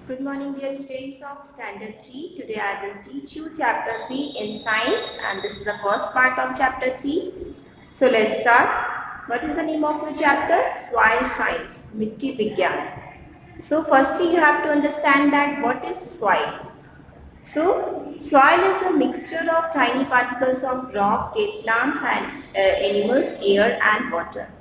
Good morning, dear students of Standard 3. Today I will teach you Chapter 3 in Science, and this is the first part of Chapter 3. So let's start. What is the name of the chapter? Soil Science, Mitti Vigyan. So firstly you have to understand that what is soil. So soil is the mixture of tiny particles of rock, dead plants and animals, air and water.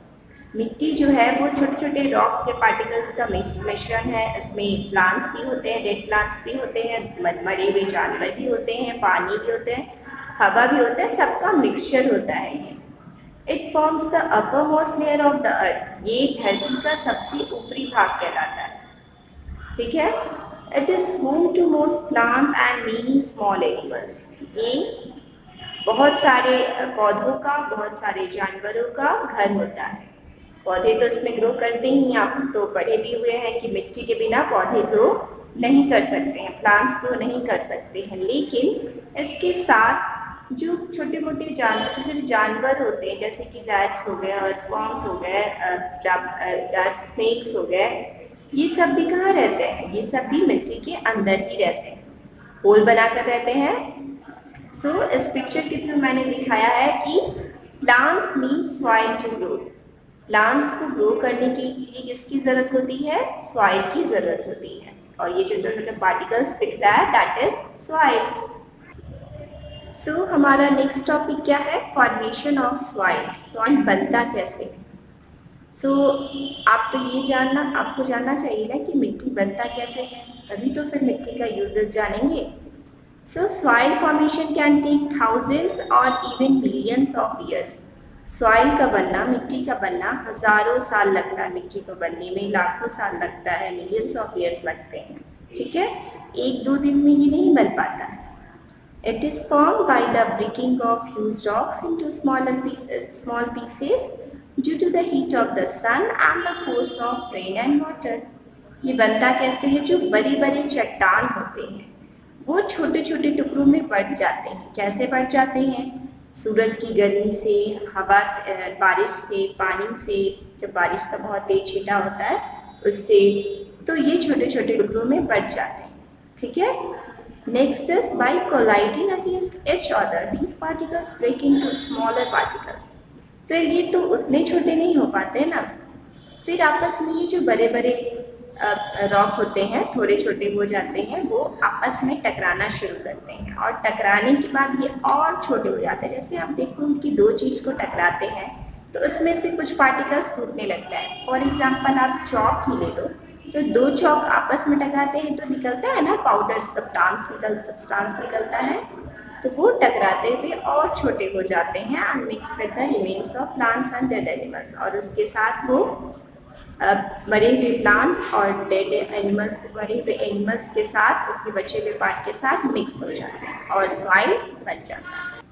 मिट्टी जो है वो छोटे छोटे rock के particles का मिश्रण है। इसमें प्लांट्स भी होते हैं, डेड प्लांट्स भी होते हैं, मरे हुए जानवर भी होते हैं, पानी भी होते हैं, हवा भी होता है, सबका मिक्सचर होता है ये। It forms the upper most layer of the earth. ये धरती का सबसे ऊपरी भाग कहलाता है, ठीक है। It is home to most plants and many small animals. ये बहुत सारे पौधों का, बहुत सारे जानवरों का घर होता है। पौधे तो इसमें ग्रो करते ही, आप तो पढ़े भी हुए हैं कि मिट्टी के बिना पौधे ग्रो नहीं कर सकते हैं, प्लांट्स ग्रो नहीं कर सकते हैं। लेकिन इसके साथ जो छोटे मोटे जानवर होते हैं, जैसे कि रैट्स हो गए, अर्थवॉर्म्स हो गए, स्नेक्स हो गए, ये सब भी कहाँ रहते हैं? ये सब भी मिट्टी के अंदर ही रहते हैं, होल बनाकर रहते हैं। सो इस पिक्चर के थ्रू मैंने दिखाया है कि plants need soil to grow. Plants को ग्रो करने के लिए किसकी जरूरत होती है? सॉइल की जरूरत होती है। और ये जो छोटे छोटे पार्टिकल्स दिखता है दैट इज सॉइल। सो हमारा नेक्स्ट टॉपिक क्या है? Formation of soil. सॉइल बनता कैसे? सो आपको जानना चाहिए ना कि मिट्टी बनता कैसे है, तभी तो फिर मिट्टी का यूजेस जानेंगे। So soil formation can take thousands और even millions of years. Soil का बनना, मिट्टी का बनना हजारों साल लगता है, मिट्टी को बनने में लाखों साल लगता है, मिलियंस ऑफ ईयर्स लगते हैं, ठीक है। एक दो दिन में ये नहीं बन पाता है। It is formed by the breaking of huge rocks into small pieces due to the heat of the sun and the force of rain and water. ये बनता कैसे है? जो बड़े बड़े चट्टान होते हैं वो छोटे छोटे टुकड़ों में बढ़ जाते हैं। कैसे बढ़ जाते हैं? सूरज की गर्मी से, हवा से, बारिश से, पानी से, जब बारिश का बहुत तेज छींटा होता है उससे, तो ये छोटे छोटे टुकड़ों में बढ़ जाते हैं, ठीक है। Next is by colliding against each other these particles break into smaller particles. फिर ये तो उतने छोटे नहीं हो पाते ना, फिर आपस में ये जो बड़े बड़े रॉक होते हैं थोड़े छोटे हो जाते हैं, वो आपस में टकराना शुरू करते हैं और टकराने के बाद ये और छोटे हो जाते हैं। जैसे आप देखो कि दो चीज को टकराते हैं तो उसमें से कुछ पार्टिकल्स टूटने लगता है। फॉर एग्जाम्पल आप चौक ही ले लो, तो दो चौक आपस में टकराते हैं तो निकलता है ना पाउडर सब्सटेंस निकलता है, तो वो टकराते हुए और छोटे हो जाते हैं and mix with the remains of plants and dead animals. और उसके साथ वो मरे हुए प्लांट्स और डेड एनिमल्स, मरे हुए एनिमल्स के साथ उसके बचे हुए पार्ट के साथ मिक्स हो जाते हैं और सॉइल बन जाता है।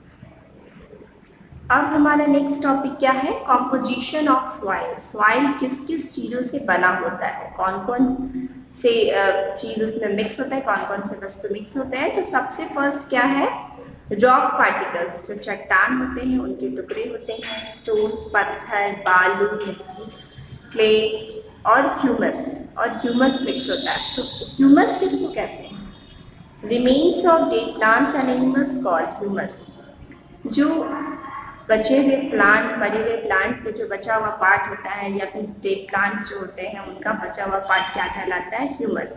अब हमारा नेक्स्ट टॉपिक क्या है? Composition of soil. सॉइल किस किस चीजों से बना होता है, कौन कौन से चीज उसमें मिक्स होता है, कौन कौन से वस्तु मिक्स होते हैं। तो सबसे फर्स्ट क्या है? रॉक पार्टिकल्स, जो चट्टान होते हैं उनके टुकड़े होते हैं, स्टोन्स, पत्थर, बालू, मिट्टी, क्ले और ह्यूमस मिक्स होता है। तो ह्यूमस किसको कहते हैं? Remains of dead plants and animals called humus. जो बचे हुए प्लांट, मरे हुए प्लांट का जो बचा हुआ पार्ट होता है या फिर डेड प्लांट्स जो होते हैं उनका बचा हुआ पार्ट क्या कहलाता है? ह्यूमस।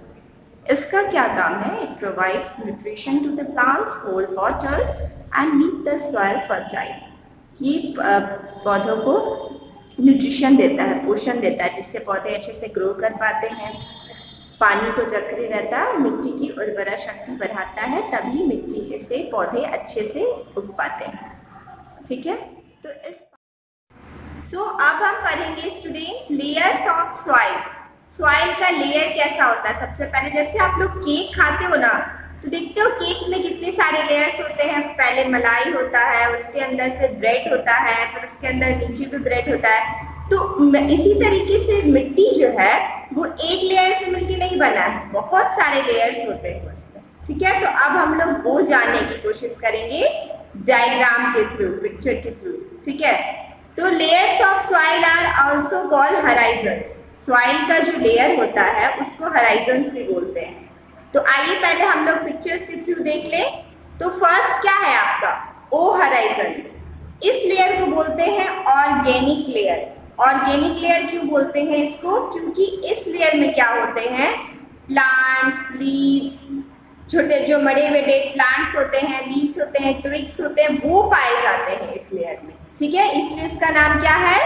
इसका क्या काम है? It provides nutrition to the plants, hold water and meet the soil fertile. ये पौधों को न्यूट्रिशन देता है, पोषण देता है, जिससे पौधे अच्छे से ग्रो कर पाते हैं। पानी को जकड़े रहता है, मिट्टी की उर्वरा शक्ति बढ़ाता है, तभी मिट्टी से पौधे अच्छे से उग पाते हैं, ठीक है। तो अब हम पढ़ेंगे students layers of soil. Soil का लेयर कैसा होता है? सबसे पहले जैसे आप लोग केक खाते हो ना, तो देखते हो केक में कितने सारे लेयर्स होते हैं। पहले मलाई होता है, उसके अंदर फिर ब्रेड होता है, फिर उसके अंदर नीचे भी ब्रेड होता है। तो इसी तरीके से मिट्टी जो है वो एक लेयर से मिलकर नहीं बना है, बहुत सारे लेयर्स होते हैं उसमें, ठीक है। तो अब हम लोग वो जानने की कोशिश करेंगे डायग्राम के थ्रू, पिक्चर के थ्रू, ठीक है। तो layers of soil are also called horizons. Soil का जो लेयर होता है उसको होराइजन्स भी बोलते हैं। तो आइए पहले हम लोग पिक्चर्स के थ्रू देख लें। तो फर्स्ट क्या है आपका ओ होराइजन। इस लेयर को बोलते हैं ऑर्गेनिक लेयर। ऑर्गेनिक लेयर क्यों बोलते हैं इसको? क्योंकि इस लेयर में क्या होते हैं, प्लांट्स, लीव्स, छोटे जो मरे हुए डेड प्लांट्स होते हैं, लीव्स होते हैं, ट्विग्स होते हैं, वो पाए जाते हैं इस लेयर में। ठीक है, इसलिए इसका नाम क्या है,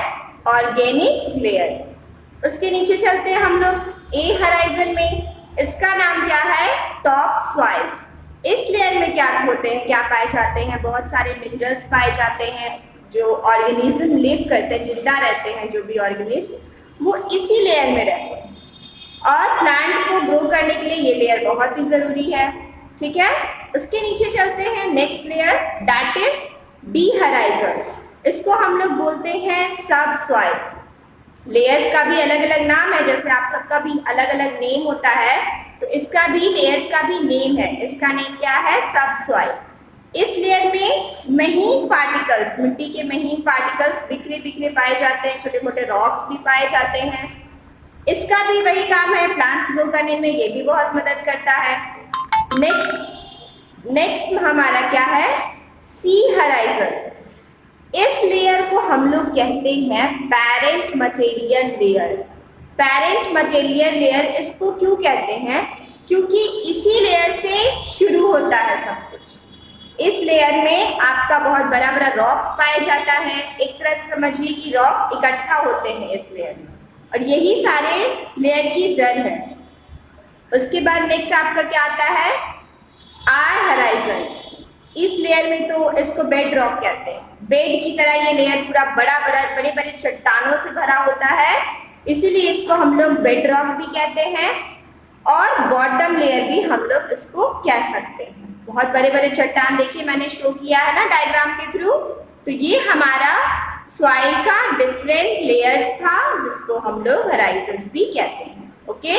ऑर्गेनिक लेयर। उसके नीचे चलते हैं हम लोग ए होराइजन में। इसका नाम क्या है, टॉप सॉइल। इस लेयर में क्या होते हैं, क्या पाए जाते हैं, बहुत सारे मिनरल्स पाए जाते हैं। जो ऑर्गेनिज्म लिव करते हैं, जिंदा रहते हैं, जो भी ऑर्गेनिज्म, वो इसी लेयर में रहते हैं। और प्लांट को ग्रो करने के लिए ये लेयर बहुत ही जरूरी है। ठीक है, उसके नीचे चलते हैं next layer, that is D horizon. इसको हम लोग बोलते हैं सब सॉइल। लेयर्स का भी अलग अलग नाम है, जैसे आप सबका भी अलग अलग नेम होता है, तो इसका भी लेयर्स का भी नेम है। इसका नेम क्या है, सब सॉइल। इस लेयर में महीन पार्टिकल्स, मिट्टी के महीन पार्टिकल्स बिखरे बिखरे पाए जाते हैं, छोटे मोटे रॉक्स भी पाए जाते हैं। इसका भी वही काम है, प्लांट्स ग्रो करने में ये भी बहुत मदद करता है। नेक्स्ट हमारा क्या है, सी होराइजन। इस लेयर को हम लोग कहते हैं parent material layer. Parent material layer इसको क्यों कहते हैं, क्योंकि इसी लेयर से शुरू होता है सब कुछ। इस लेयर में आपका बहुत बड़ा बड़ा रॉक्स पाया जाता है। एक तरह से समझिए कि रॉक्स इकट्ठा होते हैं इस लेयर में, और यही सारे लेयर की जड़ है। उसके बाद नेक्स्ट आपका क्या आता है, आर होराइजन। इस लेयर में तो इसको बेड रॉक कहते हैं। बेड की तरह ये लेयर पूरा बड़े बड़े चट्टानों से भरा होता है, इसीलिए इसको हम लोग बेड रॉक भी कहते हैं। और बॉटम लेयर भी हम लोग इसको कह सकते हैं। बहुत बड़े बड़े चट्टान देखिए मैंने शो किया है ना डायग्राम के थ्रू, तो ये हमारा सॉइल का डिफरेंट लेयर्स था, जिसको हम लोग होराइजन्स भी कहते हैं। ओके,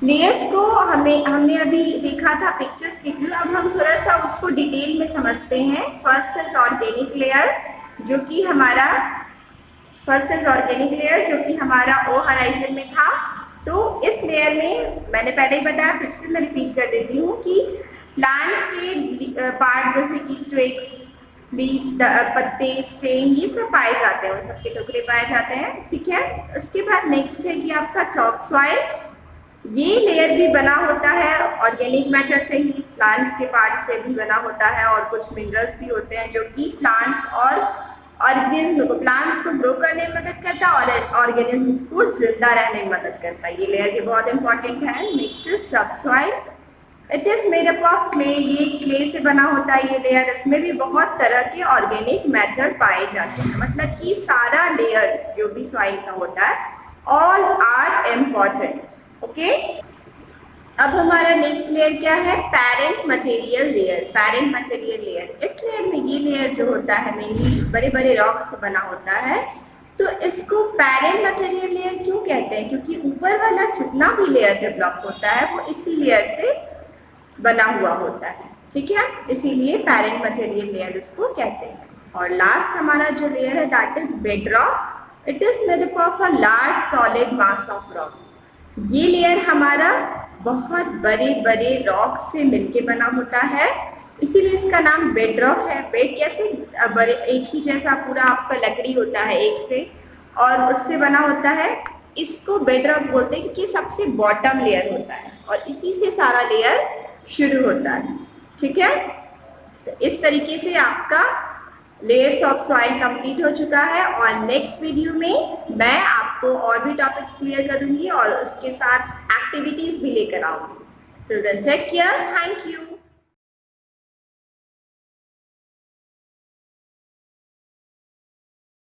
लेयर्स को हमने अभी देखा था पिक्चर्स के थ्रू। अब हम थोड़ा सा उसको डिटेल में समझते हैं। फर्स्ट इज ऑर्गेनिक लेयर, जो कि हमारा ओ होराइजन में था। तो इस लेयर में मैंने पहले ही बताया, फिर से मैं रिपीट कर देती हूँ कि प्लांट्स के पार्ट जैसे कि ट्विग्स, लीव्स, पत्ते, स्टेम, ये सब पाए जाते हैं, उन सबके टुकड़े पाए जाते हैं। ठीक है, उसके बाद नेक्स्ट है कि आपका टॉप सॉइल। ये लेयर भी बना होता है ऑर्गेनिक मैटर से ही, प्लांट्स के पार्ट से भी बना होता है, और कुछ मिनरल्स भी होते हैं जो कि प्लांट्स और ऑर्गेनिज्म को, प्लांट्स को ग्रो करने में मदद करता है और ऑर्गेनिज्म्स को जिंदा रहने में मदद करता है। ये लेयर भी बहुत इंपॉर्टेंट है। नेक्स्ट इज सब soil. It is made up of clay. ये क्ले से बना होता है ये लेयर। इसमें भी बहुत तरह के ऑर्गेनिक मैटर पाए जाते हैं। मतलब कि सारा लेयर्स जो भी सॉइल का होता है, ऑल आर इम्पॉर्टेंट। ओके, अब हमारा नेक्स्ट लेयर क्या है, parent material layer. Parent material layer, इस लेयर में ये लेयर जो होता है मेनली बड़े बड़े रॉक से बना होता है। तो इसको पेरेंट मटेरियल लेयर क्यों कहते हैं, क्योंकि ऊपर वाला जितना भी लेयर डेवलप होता है वो इसी लेयर से बना हुआ होता है। ठीक है, इसीलिए पेरेंट मटेरियल लेयर इसको कहते हैं। और लास्ट हमारा जो लेयर है that is bed rock. It is made up of a large solid mass of rock. ये लेयर हमारा बहुत बड़े बड़े रॉक से मिलके बना होता है, इसीलिए इसका नाम बेड रॉक है। बेड कैसे, बड़े एक ही जैसा पूरा आपका लकड़ी होता है एक से, और उससे बना होता है। इसको बेड रॉक बोलते हैं क्योंकि सबसे बॉटम लेयर होता है और इसी से सारा लेयर शुरू होता है। ठीक है, तो इस तरीके से आपका लेयर्स ऑफ सॉइल कंप्लीट हो चुका है। और नेक्स्ट वीडियो में मैं आपको और भी टॉपिक्स क्लियर करूंगी और उसके साथ एक्टिविटीज भी लेकर आऊंगी। Till then take care, thank you.